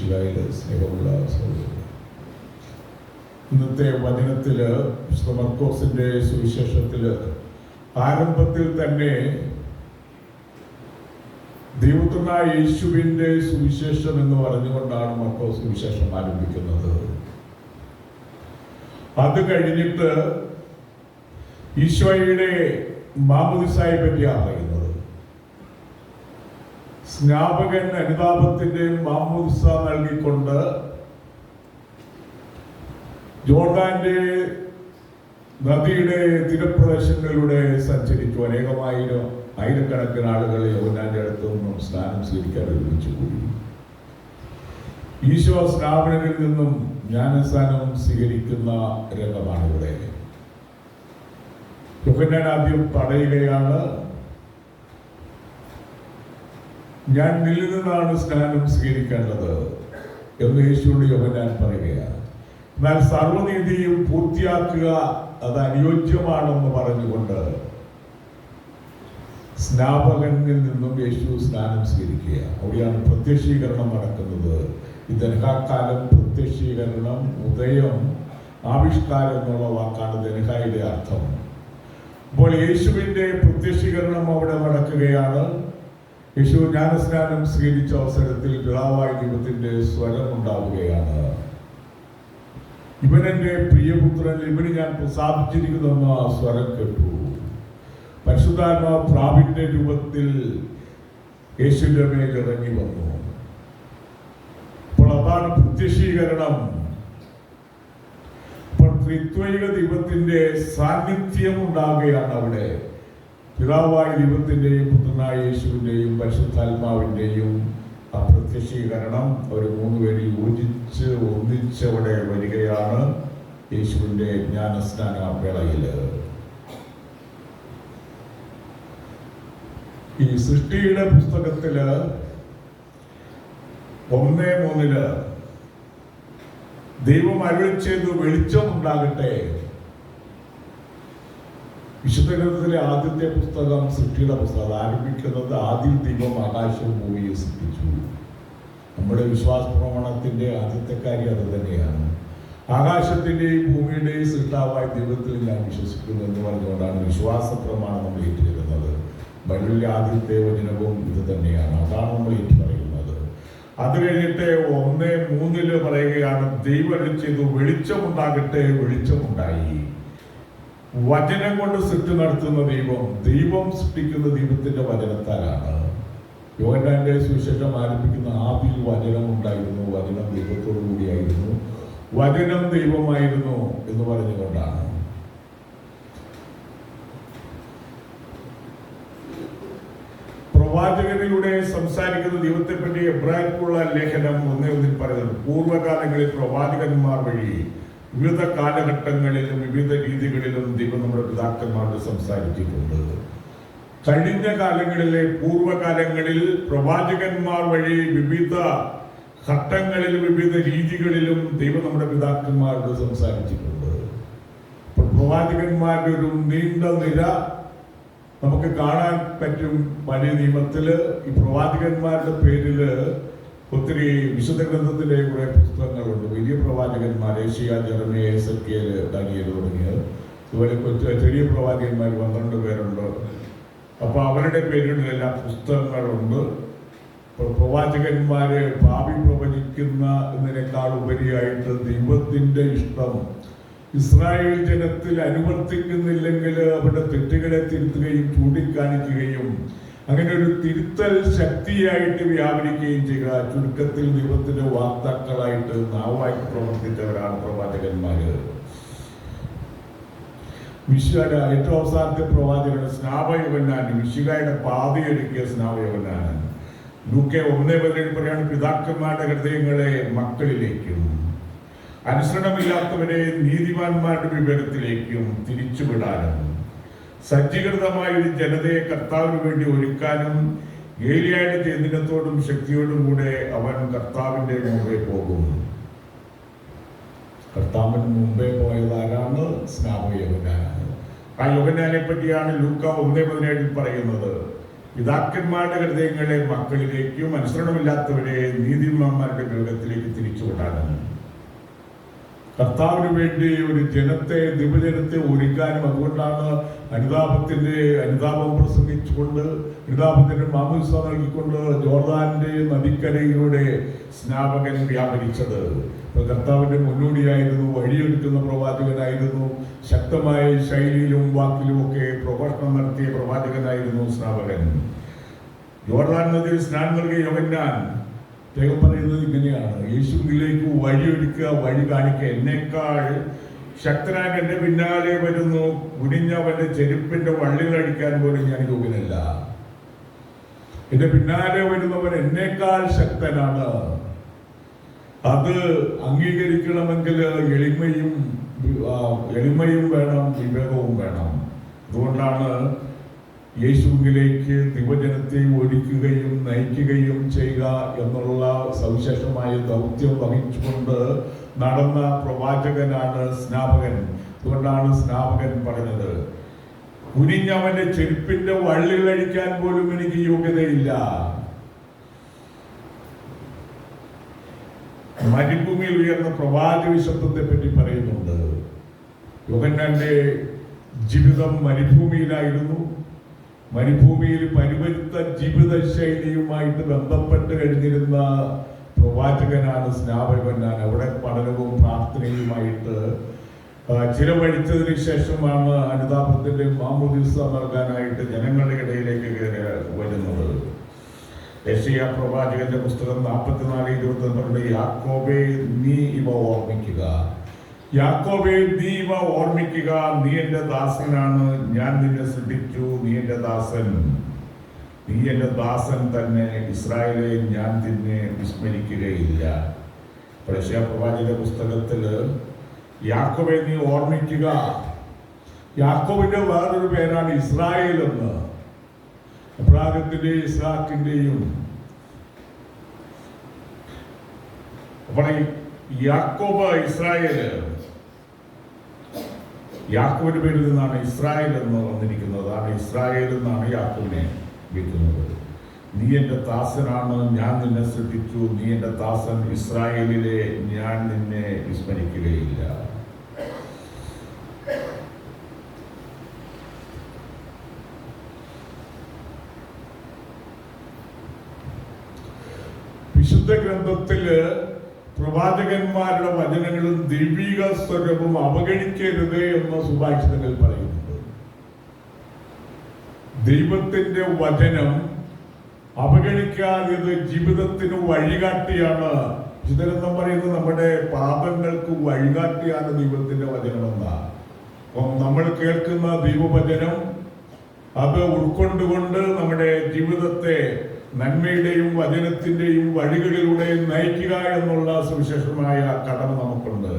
മിശിഹായിലെ സ്നേഹമുള്ള സഹോദരൻ, ഇന്നത്തെ വചനത്തില് വിശുദ്ധ മർക്കോസിന്റെ സുവിശേഷത്തില് ആരംഭത്തിൽ തന്നെ ദൈവപുത്രനായ യേശുവിന്റെ സുവിശേഷം എന്ന് പറഞ്ഞുകൊണ്ടാണ് മർക്കോസ് സുവിശേഷം ആരംഭിക്കുന്നത്. അത് കഴിഞ്ഞിട്ട് ഈശോയുടെ മാമോദിസായെ പറ്റിയാണ് പറയുന്നത്. സ്നാപകൻ അനുതാപത്തിന്റെ മാമോദിസ നൽകിക്കൊണ്ട് ജോർദാന്റെ നദിയുടെ തീരപ്രദേശങ്ങളിലൂടെ സഞ്ചരിച്ചു. ആയിരക്കണക്കിന് ആളുകൾ യോഹന്നാന്റെ അടുത്തു നിന്നും സ്നാനം സ്വീകരിക്കാൻ ഒരുമിച്ച് കൂടി. ഈശോ സ്നാപകനിൽ നിന്നും ജ്ഞാനസ്നാനം സ്വീകരിക്കുന്ന രംഗമാണ് ഇവിടെ. യോഹന്നാൻ ആദ്യം പറയുകയാണ്, ഞാൻ നിന്നിൽ നിന്നാണ് സ്നാനം സ്വീകരിക്കേണ്ടത് എന്ന് യേശുവിനോട് യോഹന്നാൻ പറയുകയാണ്. എന്നാൽ സർവ്വനീതിയും പൂർത്തിയാക്കുക അത് അനുയോജ്യമാണെന്ന് പറഞ്ഞുകൊണ്ട് സ്നാപകനിൽ നിന്നും യേശു സ്നാനം സ്വീകരിക്കുക. അവിടെയാണ് പ്രത്യക്ഷീകരണം നടക്കുന്നത്. ഈ ദനഹാക്കാലം പ്രത്യക്ഷീകരണം, ഉദയം, ആവിഷ്കാരം എന്നുള്ള വാക്കാണ് ദനഹായുടെ അർത്ഥം. അപ്പോൾ യേശുവിന്റെ പ്രത്യക്ഷീകരണം അവിടെ നടക്കുകയാണ്. യേശു ജ്ഞാനസ്നാനം സ്വീകരിച്ച അവസരത്തിൽ പിതാവായ ദൈവത്തിന്റെ സ്വരം ഉണ്ടാവുകയാണ്. ഇവനെന്റെ പ്രിയപുത്രൻ, ഇവന് ഞാൻ പ്രസാദിച്ചിരിക്കുന്നെന്ന് ആ സ്വരം കേട്ടു. പരിശുദ്ധാത്മാവ് പ്രാവിന്റെ രൂപത്തിൽ യേശുവിന്റെ മേൽ ഇറങ്ങി വന്നു. അപ്പോൾ അതാണ് പ്രത്യക്ഷീകരണം. അപ്പോൾ ത്രിത്വൈക ദൈവത്തിന്റെ സാന്നിധ്യം ഉണ്ടാകുകയാണ് അവിടെ. പിതാവായ ദൈവത്തിന്റെയും പുത്രനായ യേശുവിന്റെയും പരിശുദ്ധാത്മാവിന്റെയും ആ പ്രത്യക്ഷീകരണം അവർ മൂന്നുപേരും യോജിച്ച് ഒന്നിച്ചവിടെ വരികയാണ് യേശുവിന്റെ ജ്ഞാനസ്നാന വേളയില്. ഈ സൃഷ്ടിയുടെ പുസ്തകത്തില് 1:3 ദൈവം അരുളി ചെയ്തു, വെളിച്ചം ഉണ്ടാകട്ടെ. വിശുദ്ധ ഗ്രന്ഥത്തിലെ ആദ്യത്തെ പുസ്തകം സൃഷ്ടിയുടെ പുസ്തകം. അത് ആരംഭിക്കുന്നത് ആദ്യം ദൈവം ആകാശവും ഭൂമിയെ സൃഷ്ടിച്ചു. നമ്മുടെ വിശ്വാസ പ്രമാണത്തിന്റെ ആദ്യത്തെ കാര്യം അത് തന്നെയാണ്. ആകാശത്തിന്റെയും ഭൂമിയുടെയും സൃഷ്ടാവായ ദൈവത്തിൽ ഞാൻ വിശ്വസിക്കുന്നു എന്ന് പറഞ്ഞുകൊണ്ടാണ് വിശ്വാസ പ്രമാണം നമ്മൾ ഏറ്റുവരുന്നത്. ബൈബിളിലെ ആദ്യത്തെ വചനവും ഇത് തന്നെയാണ്. അതാണ് നമ്മൾ ഏറ്റുപറയുന്നത്. അത് കഴിഞ്ഞിട്ട് 1:3 പറയുകയാണ്, ദൈവം അരുളി ചെയ്തു, വെളിച്ചമുണ്ടാകട്ടെ, വെളിച്ചമുണ്ടായി. വചനം കൊണ്ട് സൃഷ്ടി നടത്തുന്ന ദൈവം സൃഷ്ടിക്കുന്ന ദൈവത്തിന്റെ വചനത്താലാണ്. യോഹന്നാന്റെ സുവിശേഷം ആരംഭിക്കുന്ന ആദിയിൽ വചനം ഉണ്ടായിരുന്നു, വചനം ദൈവത്തോടു കൂടിയായിരുന്നു, വചനം ദൈവമായിരുന്നു എന്ന് പറഞ്ഞുകൊണ്ടാണ്. പ്രവാചകനിലൂടെ സംസാരിക്കുന്ന ദൈവത്തെപ്പറ്റി എബ്രായർക്കുള്ള ലേഖനം 1:1 പറയുന്നത്, പൂർവ്വകാലങ്ങളിൽ പ്രവാചകന്മാർ വഴി വിവിധ കാലഘട്ടങ്ങളിലും വിവിധ രീതികളിലും ദൈവം നമ്മുടെ പിതാക്കന്മാരോട് സംസാരിച്ചിട്ടുണ്ട്. കഴിഞ്ഞ കാലങ്ങളിലെ പൂർവ്വകാലങ്ങളിൽ പ്രവാചകന്മാർ വഴി വിവിധ ഘട്ടങ്ങളിലും വിവിധ രീതികളിലും ദൈവം നമ്മുടെ പിതാക്കന്മാരോട് സംസാരിച്ചിട്ടുണ്ട്. പ്രവാചകന്മാരുടെ ഒരു നീണ്ട നിര നമുക്ക് കാണാൻ പറ്റും. പഴയ നിയമത്തില് ഈ പ്രവാചകന്മാരുടെ പേരില് ഒത്തിരി വിശുദ്ധ ഗ്രന്ഥത്തിലെ കുറെ പുസ്തകങ്ങളുണ്ട്. വലിയ പ്രവാചകന്മാർ ഏശയ്യാ, ജെറമ്യാ, എസെക്കിയേൽ, ദാനിയേൽ തുടങ്ങിയത്. ഇതുപോലെ ചെറിയ പ്രവാചകന്മാർ 12 പേരുണ്ട്. അപ്പൊ അവരുടെ പേരിലെല്ലാം പുസ്തകങ്ങളുണ്ട്. പ്രവാചകന്മാരെ ഭാവി പ്രവചിക്കുന്ന എന്നതിനേക്കാൾ ഉപരിയായിട്ട് ദൈവത്തിന്റെ ഇഷ്ടം ഇസ്രായേൽ ജനത്തിൽ അനുവർത്തിക്കുന്നില്ലെങ്കിൽ അവരുടെ തെറ്റുകളെ തിരുത്തുകയും ചൂണ്ടിക്കാണിക്കുകയും അങ്ങനെ ഒരു തിരുത്തൽ ശക്തിയായിട്ട് വ്യാപരിക്കുകയും ചെയ്യുക. ചുരുക്കത്തിൽ ദൈവത്തിന്റെ വാക്താക്കളായിട്ട് നാവായിട്ട് പ്രവർത്തിച്ചവരാണ് പ്രവാചകന്മാര്. മിശിഹായുടെ ഏറ്റവും അവസാനത്തെ പ്രവാചകനാണ് സ്നാപകയോഹന്നാൻ. മിശിഹായുടെ പാതയൊരുക്കിയ സ്നാപകയോഹന്നാൻ. ലൂക്ക 1:17 പറയാണ്, പിതാക്കന്മാരുടെ ഹൃദയങ്ങളെ മക്കളിലേക്കും അനുസരണമില്ലാത്തവരെ നീതിമാന്മാരുടെ വിവരത്തിലേക്കും തിരിച്ചുവിടാനും സജ്ജീകൃതമായ ഒരു ജനതയെ കർത്താവിന് വേണ്ടി ഒരുക്കാനും ഏലിയായുടെ ചൈതന്യത്തോടും ശക്തിയോടും കൂടെ അവൻ കർത്താവിന്റെ മുമ്പേ പോകും. കർത്താവിന് മുമ്പേ പോയതാരാണ്? സ്നാപക യോഹന്നാൻ. ആ യോഹന്നാനെ പറ്റിയാണ് ലൂക്ക 1:17 പറയുന്നത്. പിതാക്കന്മാരുടെ ഹൃദയങ്ങളെ മക്കളിലേക്കും അനുസരണമില്ലാത്തവരെ നീതിമാന്മാരുടെ ഗൃഹത്തിലേക്ക് തിരിച്ചുവിടാനും കർത്താവിന് വേണ്ടി ഒരു ദൈവജനത്തെ ഒരുക്കാനും, അതുകൊണ്ടാണ് അനുതാപം പ്രസംഗിച്ചുകൊണ്ട് അനുതാപത്തിന്റെ മാമോദിസ നൽകിക്കൊണ്ട് ജോർദാന്റെ നദിക്കരയിലൂടെ സ്നാപകൻ വ്യാപരിച്ചത്. കർത്താവിന്റെ മുന്നോടിയായിരുന്നു, വഴിയൊരുക്കുന്ന പ്രവാചകനായിരുന്നു, ശക്തമായ ശൈലിയിലും വാക്കിലും ഒക്കെ പ്രഭാഷണം നടത്തിയ പ്രവാചകനായിരുന്നു സ്നാപകൻ. ജോർദാൻ നദിയിൽ സ്നാനം നൽകിയ യോഹന്നാൻ അദ്ദേഹം പറയുന്നത് ഇങ്ങനെയാണ്: യേശുവിലേക്ക് വഴിയൊരുക്കുക, വഴി കാണിക്കുക. എന്നേക്കാൾ ശക്തനായ എന്റെ പിന്നാലെ വരുന്നു, കുനിഞ്ഞവന്റെ ചെരുപ്പിന്റെ വള്ളികൾ അടിക്കാൻ പോലും ഞാൻ യോഗ്യനല്ല. എന്റെ പിന്നാലെ വരുന്നവൻ എന്നേക്കാൾ ശക്തനാണ്. അത് അംഗീകരിക്കണമെങ്കിൽ എളിമയും വേണം, വിവേകവും വേണം. അതുകൊണ്ടാണ് യേശുവിലേക്ക് ദൈവജനത്തെ ഒരുക്കുകയും നയിക്കുകയും ചെയ്യുക എന്നുള്ള സവിശേഷമായ ദൗത്യം വഹിച്ചുകൊണ്ട് നടന്ന പ്രവാചകനാണ് സ്നാപകൻ. അതുകൊണ്ടാണ് സ്നാപകൻ പറഞ്ഞത്, കുനിഞ്ഞവന്റെ ചെരുപ്പിന്റെ വള്ളികൾ അഴിക്കാൻ പോലും എനിക്ക് യോഗ്യതയില്ല. മരുഭൂമിയിൽ ഉയർന്ന പ്രവാചക ശബ്ദത്തെ പറ്റി പറയുന്നുണ്ട്. യോഹന്നാന്റെ ജീവിതം മരുഭൂമിയിലായിരുന്നു. മരുഭൂമിയിൽ പരിവർത്തിത ജീവിത ശൈലിയുമായിട്ട് ബന്ധപ്പെട്ട് കഴിഞ്ഞിരുന്ന പ്രവാചകനാണ് സ്നാപകൻ. അവിടെ പഠനവും പ്രാർത്ഥനയുമായിട്ട് ചിലവഴിച്ചതിന് ശേഷമാണ് അനുതാപത്തിന്റെ മാമോദിസ നൽകാനായിട്ട് ജനങ്ങളുടെ ഇടയിലേക്ക് വരുന്നത്. യെശയ്യാ പ്രവാചകന്റെ പുസ്തകം 44:22 യാക്കോബേ നീ ഇവ ഓർമ്മിക്കുക, യാക്കോബേ നീ ഇവ ഓർമ്മിക്കുക, നീ എന്റെ ദാസനാണ്, ഞാൻ നിന്നെ സൃഷ്ടിച്ചു, നീ എന്റെ ദാസൻ തന്നെ, ഇസ്രായേലെ ഞാൻ നിന്നെ വിസ്മരിക്കുകയില്ല. യെശയ്യാ പ്രവാചകന്റെ പുസ്തകത്തില് യാക്കോബേ നീ ഓർമ്മിക്കുക, യാക്കോബിന്റെ വേറൊരു പേരാണ് ഇസ്രായേൽ എന്ന്. അബ്രാഹത്തിന്റെയും ഇസ്ഹാക്കിന്റെയും അപ്പോൾ യാക്കോബ് ഇസ്രായേല്, യാക്കോബിന്റെ പേരിൽ നിന്നാണ് ഇസ്രായേൽ എന്ന് വന്നിരിക്കുന്നത്. ആണ് ഇസ്രായേൽ എന്നാണ് യാക്കോബിനെ വിളിക്കുന്നത്. നീ എന്റെ ദാസനാണ്, ഞാൻ നിന്നെ സൃഷ്ടിച്ചു, നീ എന്റെ ദാസൻ, ഇസ്രായേലിലെ ഞാൻ നിന്നെ വിസ്മരിക്കുകയില്ല. വിശുദ്ധ ഗ്രന്ഥത്തില് പ്രവാചകന്മാരുടെ വചനങ്ങളും ദൈവിക സ്വരവും അവഗണിക്കരുത് എന്ന് സുഭാഷിതങ്ങൾ പറയുന്നുണ്ട്. ദൈവത്തിന്റെ വചനം അവഗണിക്കാതെ ജീവിതത്തിന് വഴികാട്ടിയാണ്. വിശുദ്ധഗ്രന്ഥം പറയുന്നത് നമ്മുടെ പാപങ്ങൾക്ക് വഴികാട്ടിയാണ് ദൈവത്തിന്റെ വചനമെന്നാണ്. അപ്പം നമ്മൾ കേൾക്കുന്ന ദൈവവചനം അത് ഉൾക്കൊണ്ടുകൊണ്ട് നമ്മുടെ ജീവിതത്തെ നന്മയുടെയും വചനത്തിന്റെയും വഴികളിലൂടെ നയിക്കുക എന്നുള്ള സുവിശേഷമായ കടമ നമുക്കുണ്ട്.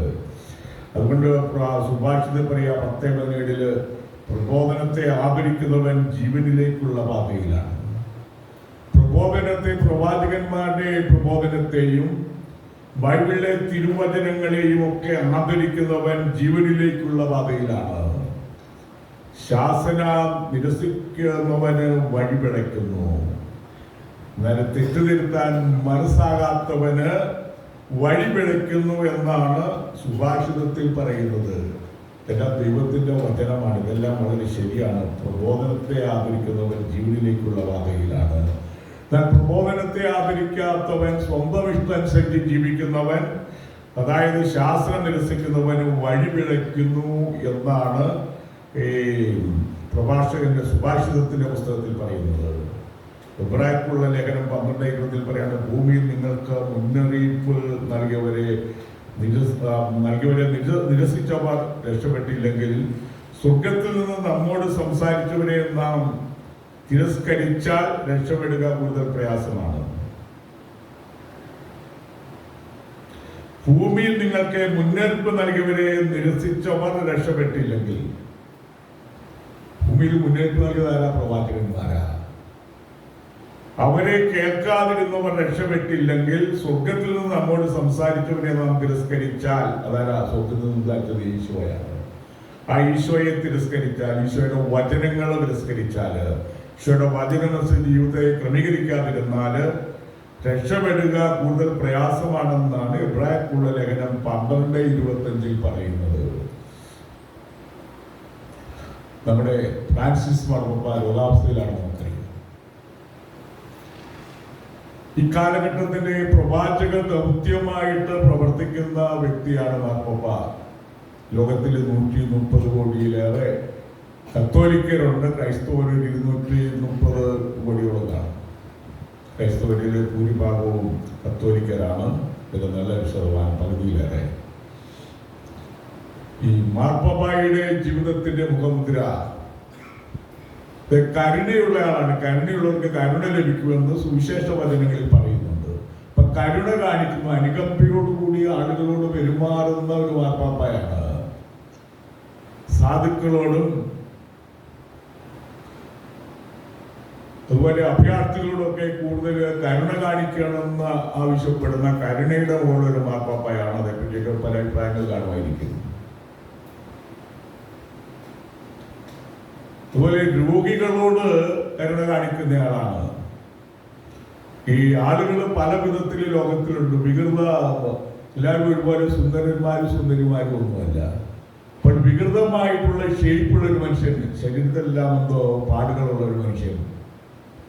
അതുകൊണ്ട് സുഭാഷിതം പറയാ 10:17 പ്രബോധനത്തെ ആദരിക്കുന്നവൻ ജീവനിലേക്കുള്ള പാതയിലാണ്. പ്രവാചകന്മാരുടെ പ്രബോധനത്തെയും ബൈബിളിലെ തിരുവചനങ്ങളെയും ഒക്കെ ആദരിക്കുന്നവൻ ജീവനിലേക്കുള്ള പാതയിലാണ്. ശാസന നിരസിക്കുന്നവന് വഴിപിഴയ്ക്കുന്നു, തെറ്റുതിരുത്താൻ മനസ്സാകാത്തവന് വഴിപിഴയ്ക്കുന്നു എന്നാണ് സുഭാഷിതത്തിൽ പറയുന്നത്. ഇതെല്ലാം ദൈവത്തിന്റെ വചനമാണ്. ഇതെല്ലാം വളരെ ശരിയാണ്. പ്രബോധനത്തെ ആദരിക്കുന്നവൻ ജീവനിലേക്കുള്ള പാതയിലാണ്. പ്രബോധനത്തെ ആദരിക്കാത്തവൻ സ്വന്തം ഇഷ്ടമനുസരിച്ച് ജീവിക്കുന്നവൻ, അതായത് ശാസ്ത്രം നിരസിക്കുന്നവന് വഴിപിഴയ്ക്കുന്നു എന്നാണ് സുഭാഷിതത്തിന്റെ പുസ്തകത്തിൽ പറയുന്നത്. എബ്രായർക്കുള്ള ലേഖനം 12:20 പറയാണ്, ഭൂമിയിൽ നിങ്ങൾക്ക് മുന്നറിയിപ്പ് നൽകിയവരെ നിരസിച്ചവർ രക്ഷപ്പെട്ടില്ലെങ്കിൽ സ്വർഗത്തിൽ നിന്ന് നമ്മോട് സംസാരിച്ചവരെ നാം തിരസ്കരിച്ചാൽ രക്ഷപ്പെടുക കൂടുതൽ പ്രയാസമാണ്. ഭൂമിയിൽ നിങ്ങൾക്ക് മുന്നറിയിപ്പ് നൽകിയവരെ നിരസിച്ചവർ രക്ഷപ്പെട്ടില്ലെങ്കിൽ, ഭൂമിയിൽ മുന്നറിയിപ്പ് നൽകിയതാരാ? പ്രവാചകന്മാരാ. അവരെ കേൾക്കാതിരുന്നവർ രക്ഷപ്പെട്ടില്ലെങ്കിൽ സ്വർഗത്തിൽ നിന്ന് നമ്മോട് സംസാരിച്ചവരെ നാം തിരസ്കരിച്ചാൽ, അതാരാ? സ്വർഗത്തിൽ നിന്ന് സംസാരിച്ചത് ഈശോയാണ്. ആ ഈശോയെ തിരസ്കരിച്ചാൽ, ഈശോയുടെ വചനങ്ങൾ തിരസ്കരിച്ചാൽ ഈശോയുടെ വചനമനുസരിച്ച് ജീവിതത്തെ ക്രമീകരിക്കാതിരുന്നാൽ രക്ഷപ്പെടുക കൂടുതൽ പ്രയാസമാണെന്നാണ് എബ്രായർക്കുള്ള ലേഖനം 12:25 പറയുന്നത്. നമ്മുടെ ഫ്രാൻസിസ് മാർപ്പാപ്പ രോഗാവസ്ഥയിലാണ് നമുക്കറിയാം. ഇക്കാലഘട്ടത്തിന്റെ പ്രവാചക ദൗത്യമായിട്ട് പ്രവർത്തിക്കുന്ന വ്യക്തിയാണ് മാർപ്പാപ്പ. ലോകത്തിൽ 130 കോടിയിലേറെ കത്തോലിക്കരുണ്ട്. ക്രൈസ്തവർ 230 കോടിയോളമാണ്. ക്രൈസ്തവരിൽ ഭൂരിഭാഗവും കത്തോലിക്കരാണ്. ഇത് നല്ല ശതമാനം, പകുതിയിലേറെ. ഈ മാർപ്പാപ്പയുടെ ജീവിതത്തിന്റെ മുഖമുദ്ര കരുണയുള്ള ആളാണ്. കരുണയുള്ളവർക്ക് കരുണ ലഭിക്കുമെന്ന് സുവിശേഷ വചനങ്ങളിൽ പറയുന്നുണ്ട്. അപ്പൊ കരുണ കാണിക്കുന്ന, അനുകമ്പയോടുകൂടി ആളുകളോട് പെരുമാറുന്ന ഒരു മാർപ്പാപ്പയാണ്. സാധുക്കളോടും അതുപോലെ അഭയാർത്ഥികളോടൊക്കെ കൂടുതൽ കരുണ കാണിക്കണമെന്ന് ആവശ്യപ്പെടുന്ന കരുണയുടെ മുകളിലൊരു മാർപ്പാപ്പയാണ്. അതേപ്പറ്റിയൊക്കെ പല അഭിപ്രായങ്ങൾ കാണുമായിരിക്കും. അതുപോലെ രോഗികളോട് കരുണ കാണിക്കുന്നയാളാണ്. ഈ ആളുകൾ പല വിധത്തിൽ ലോകത്തിലുണ്ട്. വികൃത, എല്ലാവരും ഒരുപോലെ സുന്ദരന്മാരും സുന്ദരിമാരും ഒന്നുമല്ല. അപ്പോൾ വികൃതമായിട്ടുള്ള ഷേപ്പുള്ള ഒരു മനുഷ്യൻ, ശരീരത്തിലെല്ലാം എന്തോ പാടുകളുള്ള ഒരു മനുഷ്യൻ.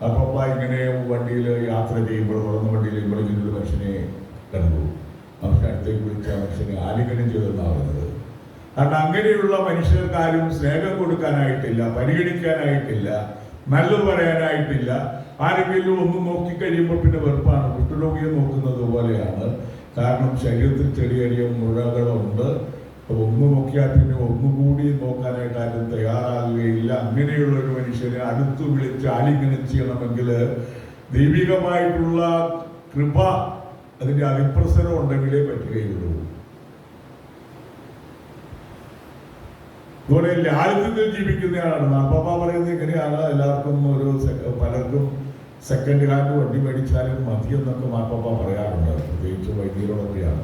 അപ്പപ്പ ഇങ്ങനെ വണ്ടിയിൽ യാത്ര ചെയ്യുമ്പോൾ, തുറന്ന വണ്ടിയിൽ ഇവിടെ ഇങ്ങനൊരു മനുഷ്യനെ കണ്ടു. മനുഷ്യൻ അടുത്തേക്ക് വിളിച്ച മനുഷ്യനെ ആലിംഗനം ചെയ്തെന്നാണ് പറഞ്ഞത്. കാരണം അങ്ങനെയുള്ള മനുഷ്യർക്കാരും സ്നേഹം കൊടുക്കാനായിട്ടില്ല, പരിഗണിക്കാനായിട്ടില്ല, നല്ലത് പറയാനായിട്ടില്ല. ആരെങ്കിലും ഒന്ന് നോക്കിക്കഴിയുമ്പോൾ പിന്നെ വെറുപ്പാണ്. കുഷ്ഠരോഗിയെ നോക്കുന്നത് പോലെയാണ്. കാരണം ശരീരത്തിൽ ചെറിയ മുഴകളുണ്ട്. ഒന്ന് നോക്കിയാൽ പിന്നെ ഒന്നുകൂടി നോക്കാനായിട്ട് ആരും തയ്യാറാകുകയില്ല. അങ്ങനെയുള്ള ഒരു മനുഷ്യനെ അടുത്ത് വിളിച്ച് ആലിംഗനം ചെയ്യണമെങ്കിൽ ദൈവികമായിട്ടുള്ള കൃപ, അതിൻ്റെ അതിപ്രസരം ഉണ്ടെങ്കിലേ പറ്റുകയുള്ളൂ. അതുപോലെ ലാളിത്യത്തിൽ ജീവിക്കുന്നയാളാണ് മാർപ്പാപ്പ. പറയുന്നത് എങ്ങനെയാണ്, എല്ലാവർക്കും പലർക്കും സെക്കൻഡ് ഹാൻഡ് വണ്ടി മേടിച്ചാലും മതിയെന്നൊക്കെ മാർപ്പാപ്പ പറയാറുണ്ട്. പ്രത്യേകിച്ച് വൈദികരോടൊക്കെയാണ്.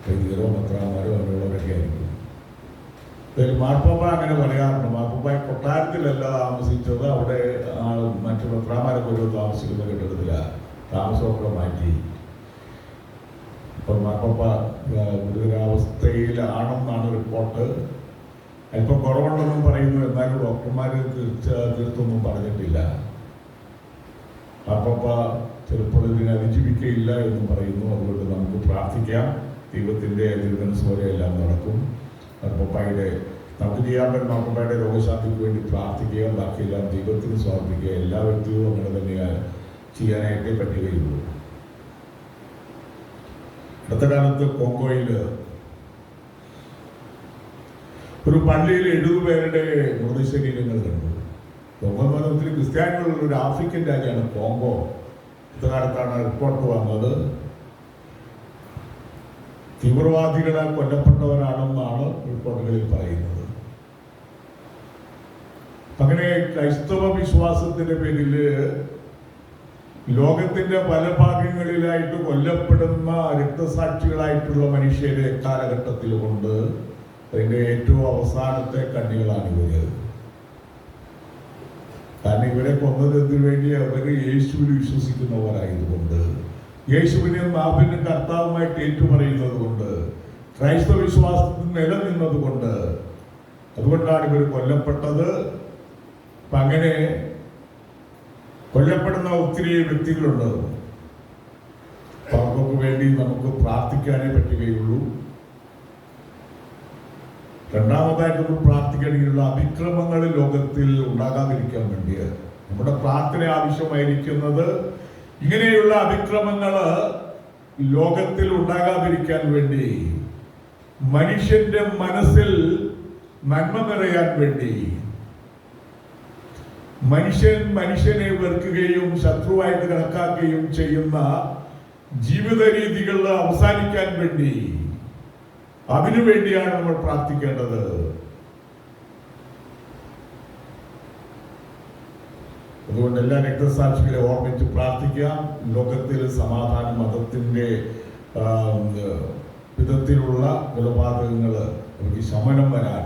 വൈദികരോ മെത്രാന്മാരോ അങ്ങനെയുള്ളവരൊക്കെ ആയിരിക്കും. മാർപ്പാപ്പ അങ്ങനെ പറയാറുണ്ട്. മാർപ്പാപ്പ കൊട്ടാരത്തിലല്ല താമസിച്ചത്, അവിടെ മറ്റു മെത്രാന്മാരൊക്കെ ഒരു താമസിക്കുന്ന കെട്ടിടത്തിലാണ്. താമസമൊക്കെ മാറ്റി. ഇപ്പം മാർപ്പാപ്പ ഗുരുതരാവസ്ഥയിലാണെന്നാണ് റിപ്പോർട്ട്. അല്പം കുറവുണ്ടെന്നും പറയുന്നു. എന്നാലും ഡോക്ടർമാർ തീർത്തൊന്നും പറഞ്ഞിട്ടില്ല. മാർപ്പാപ്പ ചിലപ്പോൾ ഇതിനെ അതിജീവിക്കയില്ല എന്നും പറയുന്നു. അതുകൊണ്ട് നമുക്ക് പ്രാർത്ഥിക്കാം. ദൈവത്തിൻ്റെ തിരുമനസ്സോടെ എല്ലാം നടക്കും. മാർപ്പാപ്പയുടെ നമുക്ക് ചെയ്യാൻ പറ്റും. മാർപ്പാപ്പയുടെ രോഗശാന്തിക്ക് വേണ്ടി പ്രാർത്ഥിക്കുക, ബാക്കിയെല്ലാം ദൈവത്തിന് സമർപ്പിക്കുക. എല്ലാ വ്യക്തികളും അങ്ങനെ തന്നെ ചെയ്യാനായിട്ടേ പറ്റുകയുള്ളൂ. അടുത്ത കാലത്ത് കോങ്കോയിൽ ഒരു പള്ളിയിൽ 70 പേരുടെ മൃതശരീരങ്ങൾ കണ്ടു. കോങ്കോ എന്ന് പറഞ്ഞാൽ ഒത്തിരി ക്രിസ്ത്യാനികളുള്ള ഒരു ആഫ്രിക്കൻ രാജ്യമാണ് കോങ്കോ. അടുത്ത കാലത്താണ് റിപ്പോർട്ട് വന്നത്. തീവ്രവാദികളാൽ കൊല്ലപ്പെട്ടവരാണെന്നാണ് റിപ്പോർട്ടുകളിൽ പറയുന്നത്. അങ്ങനെ ക്രൈസ്തവ വിശ്വാസത്തിന്റെ പേരിൽ ലോകത്തിന്റെ പല ഭാഗങ്ങളിലായിട്ട് കൊല്ലപ്പെടുന്ന രക്തസാക്ഷികളായിട്ടുള്ള മനുഷ്യരെ കാലഘട്ടത്തിലുമുണ്ട്. അതിന്റെ ഏറ്റവും അവസാനത്തെ കണ്ണികളാണ് ഇവര്. കാരണം ഇവരെ കൊന്നതിന് വേണ്ടി അവർ യേശുവിൽ വിശ്വസിക്കുന്നവരായതുകൊണ്ട്, യേശുവിനെ നാഥനും കർത്താവുമായിട്ട് ഏറ്റുപറയുന്നത് കൊണ്ട്, ക്രൈസ്തവ വിശ്വാസത്തിൽ നിലനിന്നത് കൊണ്ട്, അതുകൊണ്ടാണ് ഇവർ കൊല്ലപ്പെട്ടത്. അപ്പൊ അങ്ങനെ കൊല്ലപ്പെടുന്ന ഒത്തിരി വ്യക്തികളുണ്ട്. അവർക്കൊക്കെ വേണ്ടി നമുക്ക് പ്രാർത്ഥിക്കാനേ പറ്റുകയുള്ളൂ. രണ്ടാമതായിട്ട് നമ്മൾ പ്രാർത്ഥിക്കണമെങ്കിലുള്ള അതിക്രമങ്ങൾ ലോകത്തിൽ ഉണ്ടാകാതിരിക്കാൻ വേണ്ടി നമ്മുടെ പ്രാർത്ഥന ആവശ്യമായിരിക്കുന്നത് ഇങ്ങനെയുള്ള അതിക്രമങ്ങൾ ലോകത്തിൽ ഉണ്ടാകാതിരിക്കാൻ വേണ്ടി, മനുഷ്യന്റെ മനസ്സിൽ നന്മ നിറയാൻ വേണ്ടി, മനുഷ്യനെ വെറുക്കുകയും ശത്രുവായിട്ട് കണക്കാക്കുകയും ചെയ്യുന്ന ജീവിത രീതികൾ അവസാനിക്കാൻ വേണ്ടി, അതിനുവേണ്ടിയാണ് നമ്മൾ പ്രാർത്ഥിക്കേണ്ടത്. അതുകൊണ്ട് എല്ലാ രക്തസാക്ഷികളെ ഓർമ്മിച്ച് പ്രാർത്ഥിക്കാം. ലോകത്തിൽ സമാധാന മതത്തിന്റെ വിധത്തിലുള്ള കൊലപാതകങ്ങൾ അവർക്ക് ശമനം വരാൻ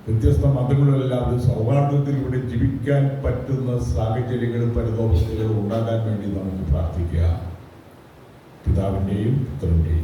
വ്യത്യസ്ത മതങ്ങളെല്ലാം സൗഹാർദ്ദത്തിലൂടെ ജീവിക്കാൻ പറ്റുന്ന സാഹചര്യങ്ങളും പരിതോഷങ്ങളും ഉണ്ടാകാൻ വേണ്ടി നമുക്ക് പ്രാർത്ഥിക്കുക. പിതാവിൻ്റെയും പുത്രൻ്റെയും